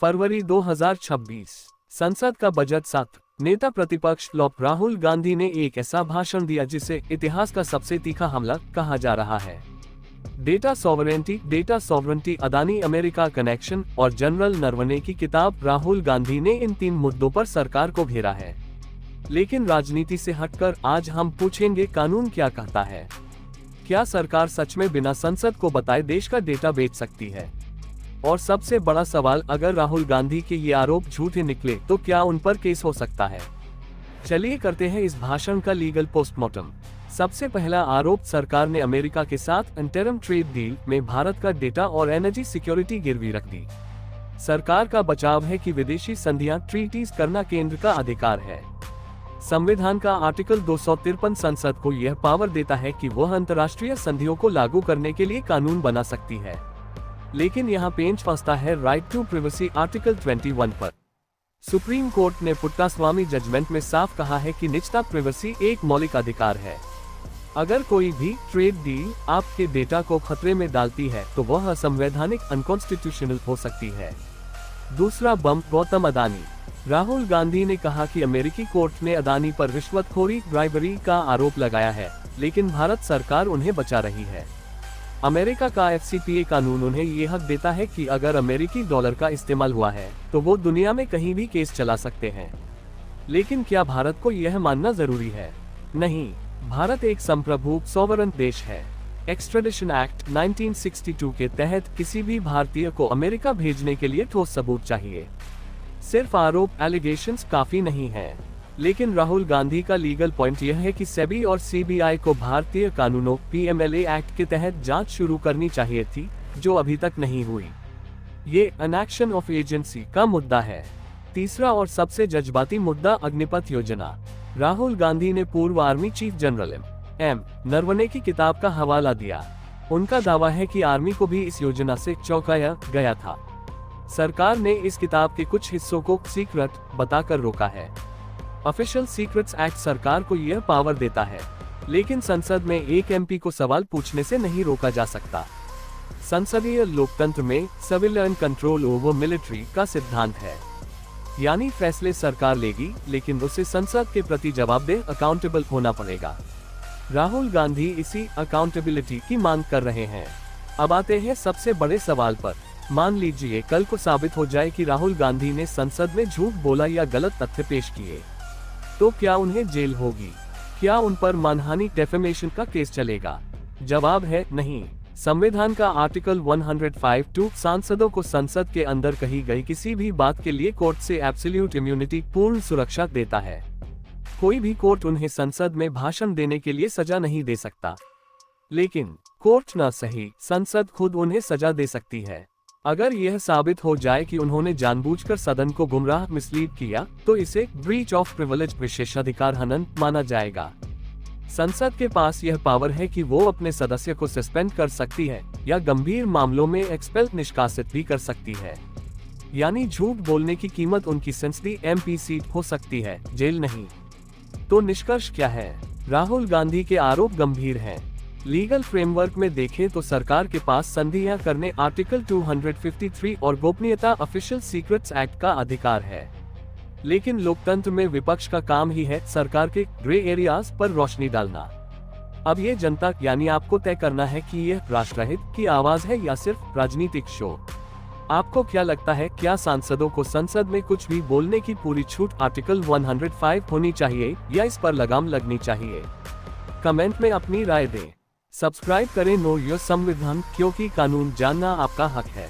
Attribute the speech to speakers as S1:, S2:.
S1: फरवरी 2026। संसद का बजट सत्र। नेता प्रतिपक्ष राहुल गांधी ने एक ऐसा भाषण दिया जिसे इतिहास का सबसे तीखा हमला कहा जा रहा है। Data sovereignty, Adani America connection और जनरल नरवणे की किताब। राहुल गांधी ने इन 3 मुद्दों पर सरकार को घेरा है। लेकिन राजनीति से हटकर आज हम पूछेंगे, कानून क्या कहता है? क्या सरकार सच में बिना संसद को बताए देश का डेटा बेच सकती है? और सबसे बड़ा सवाल, अगर राहुल गांधी के ये आरोप झूठे निकले तो क्या उन पर केस हो सकता है? चलिए करते हैं इस भाषण का लीगल पोस्टमार्टम। सबसे पहला आरोप, सरकार ने अमेरिका के साथ इंटरिम ट्रेड डील में भारत का डेटा और एनर्जी सिक्योरिटी गिरवी रख दी। सरकार का बचाव है कि विदेशी संधियां ट्रीटीज करना केंद्र का अधिकार है। संविधान का आर्टिकल 253 संसद को यह पावर देता है कि वह अंतर्राष्ट्रीय संधियों को लागू करने के लिए कानून बना सकती है। लेकिन यहाँ पेंच फंसता है राइट टू प्रिवेसी आर्टिकल 21 पर। सुप्रीम कोर्ट ने पुट्टास्वामी जजमेंट में साफ कहा है कि निजता प्रिवेसी एक मौलिक अधिकार है। अगर कोई भी ट्रेड डील आपके डेटा को खतरे में डालती है तो वह असंवैधानिक अनकॉन्स्टिट्यूशनल हो सकती है। दूसरा बम, गौतम अदानी। राहुल गांधी ने कहा कि अमेरिकी कोर्ट ने अदानी पर रिश्वतखोरी, ब्राइबरी का आरोप लगाया है, लेकिन भारत सरकार उन्हें बचा रही है। अमेरिका का FCPA कानून उन्हें ये हक देता है कि अगर अमेरिकी डॉलर का इस्तेमाल हुआ है तो वो दुनिया में कहीं भी केस चला सकते हैं। लेकिन क्या भारत को यह मानना जरूरी है? नहीं, भारत एक संप्रभु सॉवरेन देश है। एक्स्ट्रेडिशन एक्ट 1962 के तहत किसी भी भारतीय को अमेरिका भेजने के लिए ठोस सबूत चाहिए। सिर्फ आरोप, एलिगेशंस काफी नहीं है। लेकिन राहुल गांधी का लीगल पॉइंट यह है कि सेबी और CBI को भारतीय कानूनों PMLA एक्ट के तहत जांच शुरू करनी चाहिए थी, जो अभी तक नहीं हुई। ये इनएक्शन ऑफ एजेंसी का मुद्दा है। तीसरा और सबसे जज्बाती मुद्दा, अग्निपथ योजना। राहुल गांधी ने पूर्व army chief general M. Naravane की किताब का हवाला दिया। उनका दावा है कि आर्मी को भी इस योजना से चौंकाया गया था। सरकार ने इस किताब के कुछ हिस्सों को सीक्रेट बताकर रोका है। ऑफिशियल सीक्रेट्स एक्ट सरकार को यह पावर देता है, लेकिन संसद में एक MP को सवाल पूछने से नहीं रोका जा सकता। संसदीय लोकतंत्र में सिविलियन कंट्रोल ओवर मिलिट्री का सिद्धांत है, यानी फैसले सरकार लेगी, लेकिन उसे संसद के प्रति जवाबदेह अकाउंटेबल होना पड़ेगा। राहुल गांधी इसी अकाउंटेबिलिटी की मांग कर रहे हैं। अब आते हैं सबसे बड़े सवाल पर। मान लीजिए कल को साबित हो जाए कि राहुल गांधी ने संसद में झूठ बोला या गलत तथ्य पेश किए, तो क्या उन्हें जेल होगी? क्या उन पर मानहानि डेफेमेशन का केस चलेगा? जवाब है नहीं। संविधान का आर्टिकल 105(2) सांसदों को संसद के अंदर कही गई किसी भी बात के लिए कोर्ट से एब्सोल्यूट इम्यूनिटी, पूर्ण सुरक्षा देता है। कोई भी कोर्ट उन्हें संसद में भाषण देने के लिए सजा नहीं दे सकता। लेकिन कोर्ट न सही, संसद खुद उन्हें सजा दे सकती है। अगर यह साबित हो जाए कि उन्होंने जानबूझकर सदन को गुमराह मिसलीड किया, तो इसे ब्रीच ऑफ प्रिविलेज, विशेषाधिकार हनन माना जाएगा। संसद के पास यह पावर है कि वो अपने सदस्य को सस्पेंड कर सकती है या गंभीर मामलों में एक्सपेल, निष्कासित भी कर सकती है। यानी झूठ बोलने की कीमत उनकी संसदीय MP सीट हो सकती है, जेल नहीं। तो निष्कर्ष क्या है? राहुल गांधी के आरोप गंभीर हैं। लीगल फ्रेमवर्क में देखें तो सरकार के पास संधियां करने आर्टिकल 253 और गोपनीयता ऑफिशियल सीक्रेट्स एक्ट का अधिकार है। लेकिन लोकतंत्र में विपक्ष का काम ही है सरकार के ग्रे एरियाज पर रोशनी डालना। अब ये जनता यानी आपको तय करना है कि यह राष्ट्रहित की आवाज है या सिर्फ राजनीतिक शो। आपको क्या लगता है, क्या सांसदों को संसद में कुछ भी बोलने की पूरी छूट आर्टिकल 105 होनी चाहिए या इस पर लगाम लगनी चाहिए? कमेंट में अपनी राय दें। सब्सक्राइब करें नो योर संविधान, क्योंकि कानून जानना आपका हक है।